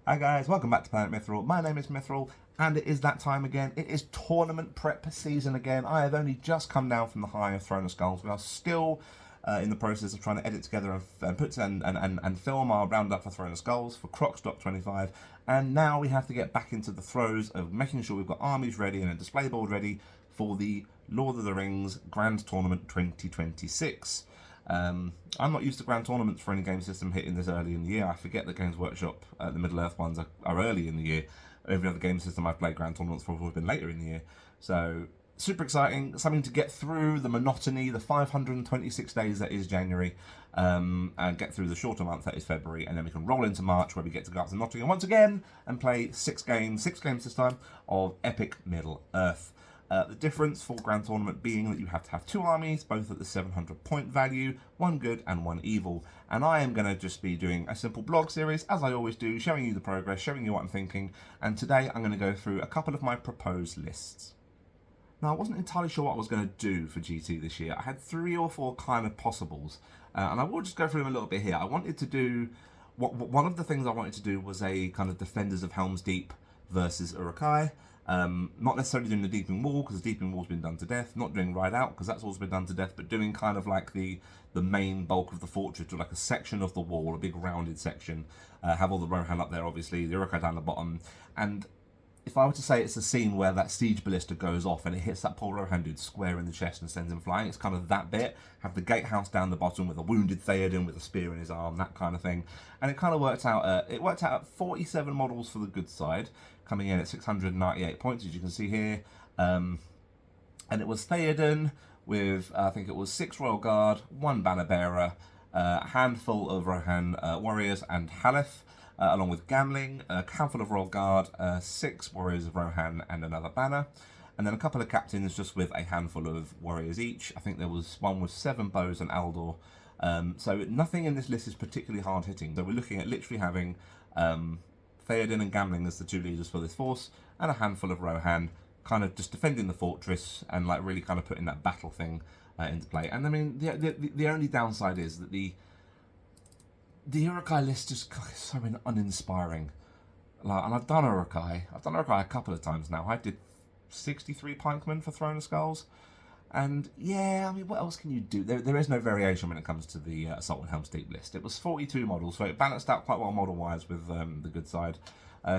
Hi guys, welcome back to Planet Mithril. My name is Mithril, and it is that time again. It is tournament prep season again. I have only just come down from the high of Throne of Skulls. We are still in the process of trying to edit together and film our roundup for Throne of Skulls for Crockstock 25, and now we have to get back into the throes of making sure we've got armies ready and a display board ready for the Lord of the Rings Grand Tournament 2026. I'm not used to grand tournaments for any game system hitting this early in the year. I forget that Games Workshop, the Middle Earth ones, are early in the year. Every other game system I've played grand tournaments for have always been later in the year. So, super exciting. Something to get through the monotony, the 526 days that is January, and get through the shorter month that is February, and then we can roll into March where we get to go up to Nottingham once again and play six games this time, of epic Middle Earth. The difference for Grand Tournament being that you have to have two armies, both at the 700 point value, one good and one evil. And I am going to just be doing a simple blog series, as I always do, showing you the progress, showing you what I'm thinking. And today I'm going to go through a couple of my proposed lists. Now, I wasn't entirely sure what I was going to do for GT this year. I had 3 or 4 kind of possibles. And I will just go through them a little bit here. I wanted to do... One of the things I wanted to do was a kind of Defenders of Helm's Deep versus Uruk-hai. Not necessarily doing the Deeping Wall, because the Deeping Wall's been done to death. Not doing Ride Out, because that's also been done to death. But doing kind of like the main bulk of the fortress, or like a section of the wall, a big rounded section. Have all the Rohan up there, obviously, the Uruk-hai down the bottom. And if I were to say it's a scene where that siege ballista goes off and it hits that poor Rohan dude square in the chest and sends him flying, it's kind of that bit. Have the gatehouse down the bottom with a wounded Theoden with a spear in his arm, that kind of thing. And it kind of worked out. It worked out at 47 models for the good side, coming in at 698 points, as you can see here. And it was Theoden with, I think it was 6 Royal Guard, 1 Banner Bearer, a handful of Rohan warriors and Haleth, along with Gamling, a handful of Royal Guard, 6 warriors of Rohan and another banner, and then a couple of captains just with a handful of warriors each. I think there was one with 7 bows and Aldor. So nothing in this list is particularly hard hitting. So we're looking at literally having Theoden and Gamling as the 2 leaders for this force, and a handful of Rohan, kind of just defending the fortress and like really kind of putting that battle thing into play. And I mean, the only downside is that the Uruk-hai list is so uninspiring. Like, and I've done Uruk-hai a couple of times now. I did 63 Pikemen for Throne of Skulls. And yeah, I mean, what else can you do? There is no variation when it comes to the Assault on Helm's Deep list. It was 42 models, so it balanced out quite well model-wise with the good side.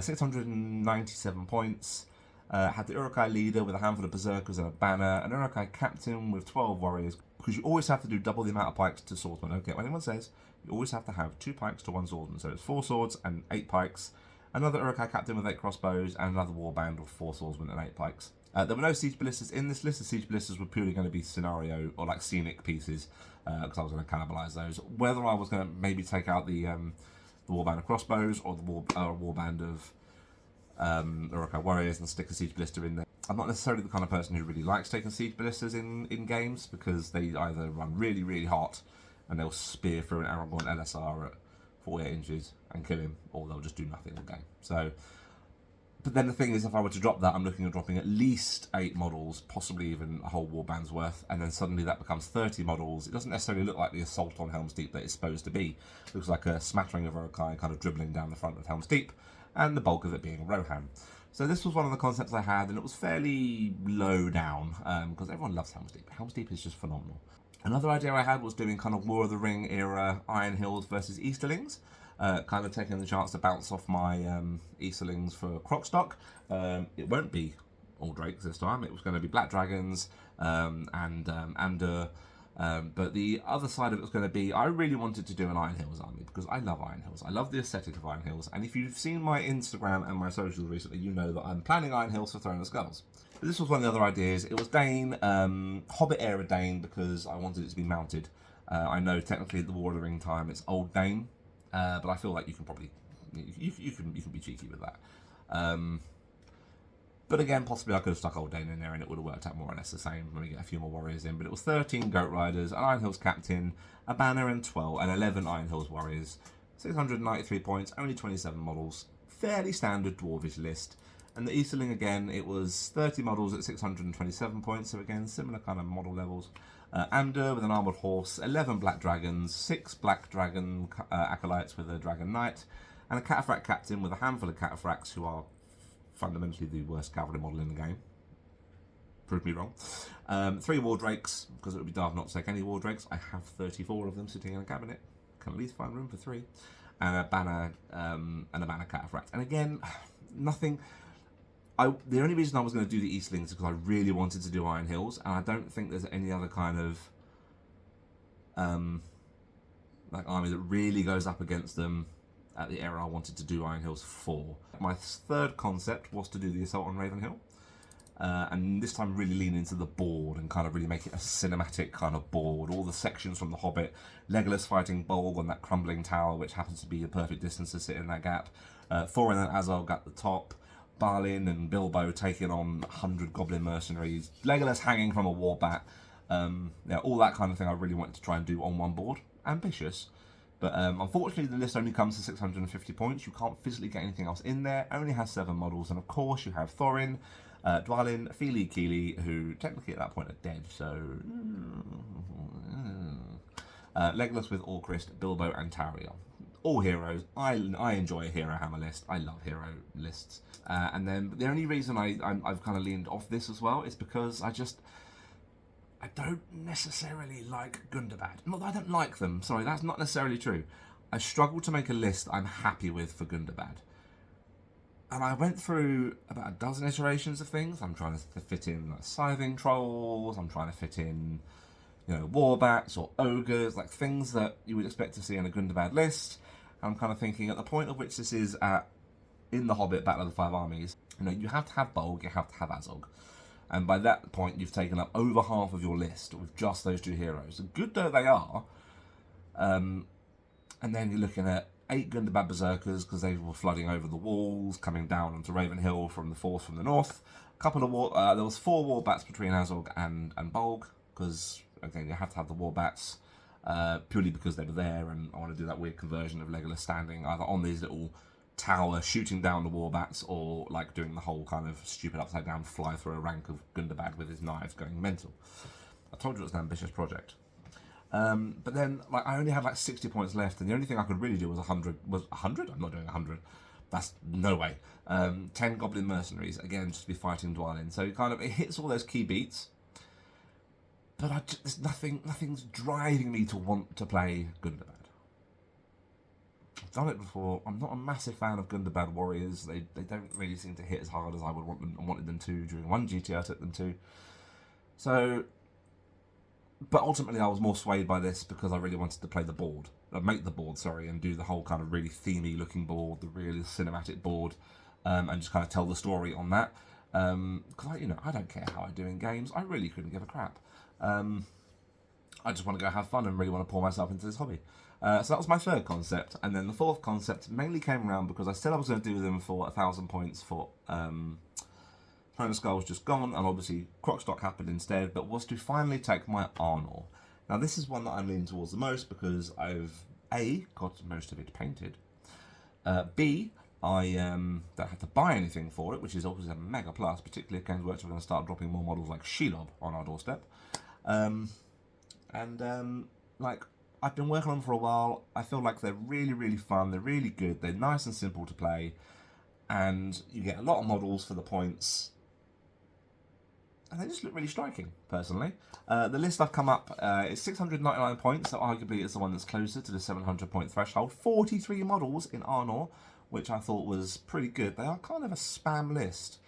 697 points. Had the Uruk-hai leader with a handful of berserkers and a banner. An Uruk-hai captain with 12 warriors. Because you always have to do double the amount of pikes to swordsman. Okay, when anyone says, you always have to have 2 pikes to 1 swordsman. So it's 4 swords and 8 pikes. Another Uruk-hai captain with 8 crossbows, and another warband with 4 swordsmen and 8 pikes. There were no siege ballistas in this list. The siege ballistas were purely going to be scenario or like scenic pieces, because I was going to cannibalize those. Whether I was going to maybe take out the warband of crossbows or the warband of Uruk-hai warriors and stick a siege ballista in there. I'm not necessarily the kind of person who really likes taking siege ballistas in games, because they either run really, really hot and they'll spear through an Aragorn LSR at 48 inches and kill him, or they'll just do nothing all game. So, but then the thing is, if I were to drop that, I'm looking at dropping at least 8 models, possibly even a whole warband's worth, and then suddenly that becomes 30 models. It doesn't necessarily look like the Assault on Helm's Deep that it's supposed to be. It looks like a smattering of Uruk-hai kind of dribbling down the front of Helm's Deep, and the bulk of it being Rohan. So this was one of the concepts I had, and it was fairly low down, because everyone loves Helm's Deep. Helm's Deep is just phenomenal. Another idea I had was doing kind of War of the Ring era Iron Hills versus Easterlings, kind of taking the chance to bounce off my Easterlings for Crockstock. It won't be all Drakes this time. It was going to be Black Dragons and Amdur. But the other side of it was going to be, I really wanted to do an Iron Hills army, because I love Iron Hills. I love the aesthetic of Iron Hills. And if you've seen my Instagram and my socials recently, you know that I'm planning Iron Hills for Throne of Skulls. But this was one of the other ideas. It was Dane, Hobbit era Dane, because I wanted it to be mounted. I know technically at the War of the Ring time it's Old Dane, but I feel like you can probably, you can be cheeky with that. But again, possibly I could have stuck Old Dane in there and it would have worked out more or less the same when we get a few more warriors in. But it was 13 Goat Riders, an Iron Hills captain, a banner, and 11 Iron Hills warriors. 693 points, only 27 models. Fairly standard dwarvish list. And the Easterling, again, it was 30 models at 627 points. So again, similar kind of model levels. Amdur with an armoured horse, 11 Black Dragons, 6 Black Dragon acolytes with a Dragon Knight, and a Cataphract Captain with a handful of Cataphracts who are fundamentally the worst cavalry model in the game. Prove me wrong. 3 War Drakes, because it would be daft not to take any War Drakes. I have 34 of them sitting in a cabinet. Can at least find room for 3. And a banner Cataphract. And again, nothing. The only reason I was going to do the Eastlings is because I really wanted to do Iron Hills, and I don't think there's any other kind of like army that really goes up against them at the era I wanted to do Iron Hills for. My third concept was to do the Assault on Ravenhill, and this time really lean into the board and kind of really make it a cinematic kind of board. All the sections from The Hobbit, Legolas fighting Bolg on that crumbling tower, which happens to be a perfect distance to sit in that gap, Thorin and Azog at the top, Balin and Bilbo taking on 100 goblin mercenaries, Legolas hanging from a war bat, yeah, all that kind of thing I really wanted to try and do on one board. Ambitious, but unfortunately the list only comes to 650 points. You can't physically get anything else in there. Only has 7 models, and of course you have Thorin, Dwalin, Fili, Kili, who technically at that point are dead, so Legolas with Orcrist, Bilbo and Tauriel. All heroes. I enjoy a hero hammer list. I love hero lists. And then the only reason I've kind of leaned off this as well is because I don't necessarily like Gundabad. Not that I don't like them. Sorry, that's not necessarily true. I struggle to make a list I'm happy with for Gundabad. And I went through about a dozen iterations of things. I'm trying to fit in like scything trolls. I'm trying to fit in, you know, warbats or ogres, like things that you would expect to see in a Gundabad list. I'm kind of thinking at the point at which this is at in The Hobbit, Battle of the Five Armies, you know, you have to have Bolg, you have to have Azog. And by that point, you've taken up over half of your list with just those 2 heroes. Good though they are. And then you're looking at 8 Gundabad Berserkers, because they were flooding over the walls, coming down onto Ravenhill from the force from the north. A couple of there was 4 Warbats between Azog and Bolg, because, again, you have to have the Warbats, purely because they were there, and I want to do that weird conversion of Legolas standing either on these little tower shooting down the warbats, or like doing the whole kind of stupid upside down fly through a rank of Gundabad with his knives going mental. I told you it was an ambitious project. But then like I only had like 60 points left, and the only thing I could really do was 100. Was 100? I'm not doing 100. That's no way. 10 Goblin Mercenaries, again, just to be fighting Dwalin. So kind of it hits all those key beats, but there's nothing's driving me to want to play Gundabad. I've done it before. I'm not a massive fan of Gundabad warriors. They don't really seem to hit as hard as I wanted them to during one GT I took them to. So, but ultimately I was more swayed by this because I really wanted to play the board, make the board, sorry, and do the whole kind of really themey looking board, the really cinematic board, and just kind of tell the story on that. Because I don't care how I do in games. I really couldn't give a crap. I just want to go have fun and really want to pour myself into this hobby. So that was my third concept, and then the fourth concept mainly came around because I said I was going to do them for 1,000 points for Throne of Skulls just gone, and obviously Crockstock happened instead, but was to finally take my Arnor. Now this is one that I'm leaning towards the most because I've A, got most of it painted, B, I don't have to buy anything for it, which is obviously a mega plus, particularly if Games Workshop are going to start dropping more models like Shelob on our doorstep. Like, I've been working on them for a while. I feel like they're really, really fun. They're really good. They're nice and simple to play. And you get a lot of models for the points. And they just look really striking, personally. The list I've come up is 699 points, so arguably it's the one that's closer to the 700 point threshold. 43 models in Arnor, which I thought was pretty good. They are kind of a spam list,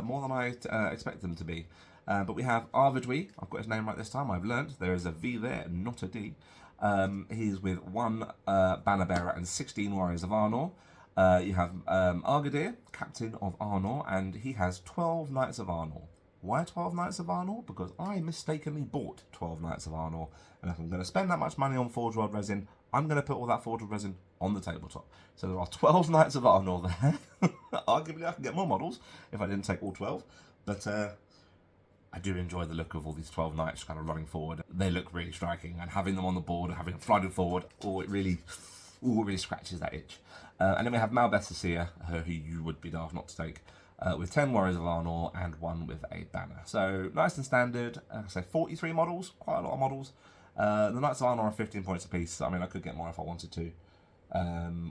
more than I expect them to be. But we have Arvidwi. I've got his name right this time. I've learned there is a V there and not a D. He's with 1 banner bearer and 16 warriors of Arnor. You have Argadir, captain of Arnor, and he has 12 knights of Arnor. Why 12 knights of Arnor? Because I mistakenly bought 12 knights of Arnor, and if I'm going to spend that much money on Forge World resin, I'm going to put all that Forge World resin on the tabletop. So there are 12 knights of Arnor there. Arguably I can get more models if I didn't take all 12, but I do enjoy the look of all these 12 knights kind of running forward. They look really striking, and having them on the board, having them flooded forward, it really scratches that itch. And then we have Malbeth Cecilia, who you would be daft not to take, with 10 Warriors of Arnor and 1 with a banner. So nice and standard. I say 43 models, quite a lot of models. The Knights of Arnor are 15 points apiece. I mean, I could get more if I wanted to.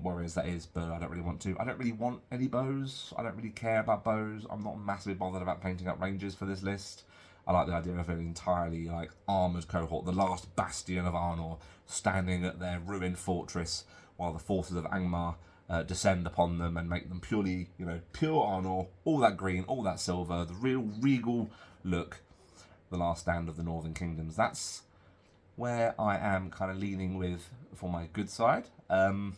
warriors, that is, but I don't really want to. I don't really want any bows. I don't really care about bows. I'm not massively bothered about painting up rangers for this list. I like the idea of an entirely like armoured cohort, the last bastion of Arnor, standing at their ruined fortress while the forces of Angmar descend upon them and make them purely, you know, pure Arnor, all that green, all that silver, the real regal look, the last stand of the Northern Kingdoms. That's where I am kind of leaning with for my good side. And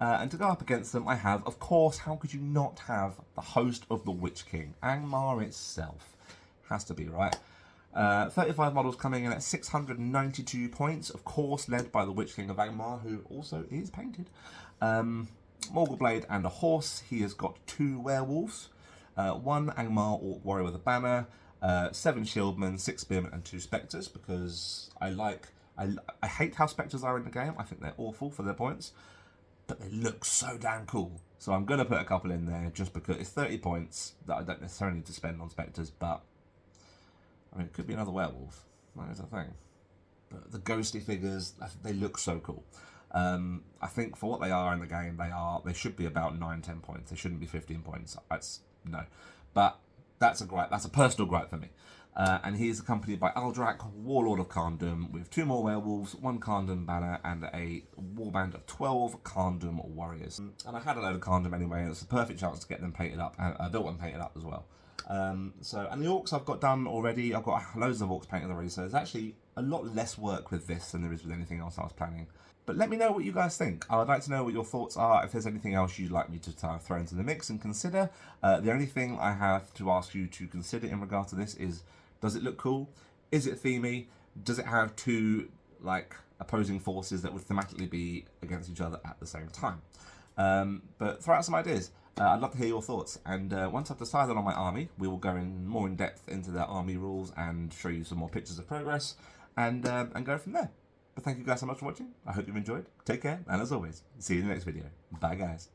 to go up against them, I have, of course, how could you not have the host of the Witch King, Angmar itself? Has to be, right? 35 models coming in at 692 points, of course, led by the Witch King of Angmar, who also is painted. Morgul Blade and a horse. He has got 2 werewolves, 1 Angmar Orc warrior with a banner, 7 shieldmen, 6 spearmen, and 2 spectres, because I hate how spectres are in the game. I think they're awful for their points, but they look so damn cool. So I'm going to put a couple in there just because it's 30 points that I don't necessarily need to spend on spectres, but I mean, it could be another werewolf. That is a thing. But the ghostly figures, they look so cool. I think for what they are in the game, they should be about 9-10 points. They shouldn't be 15 points. No. But that's a personal gripe for me. And he is accompanied by Aldrak, Warlord of Kharndom, with 2 more werewolves, 1 Kharndom banner, and a warband of 12 Kharndom warriors. And I had a load of Kharndom anyway, and it's a perfect chance to get them painted up, and I built one painted up as well. And the orcs I've got done already. I've got loads of orcs painted already, so there's actually a lot less work with this than there is with anything else I was planning. But let me know what you guys think. I would like to know what your thoughts are, if there's anything else you'd like me to throw into the mix and consider. The only thing I have to ask you to consider in regard to this is, does it look cool? Is it themey? Does it have 2 like opposing forces that would thematically be against each other at the same time? But throw out some ideas. I'd love to hear your thoughts, and once I've decided on my army, we will go more in depth into the army rules and show you some more pictures of progress, and go from there. But thank you guys so much for watching. I hope you've enjoyed. Take care, and as always, see you in the next video. Bye, guys.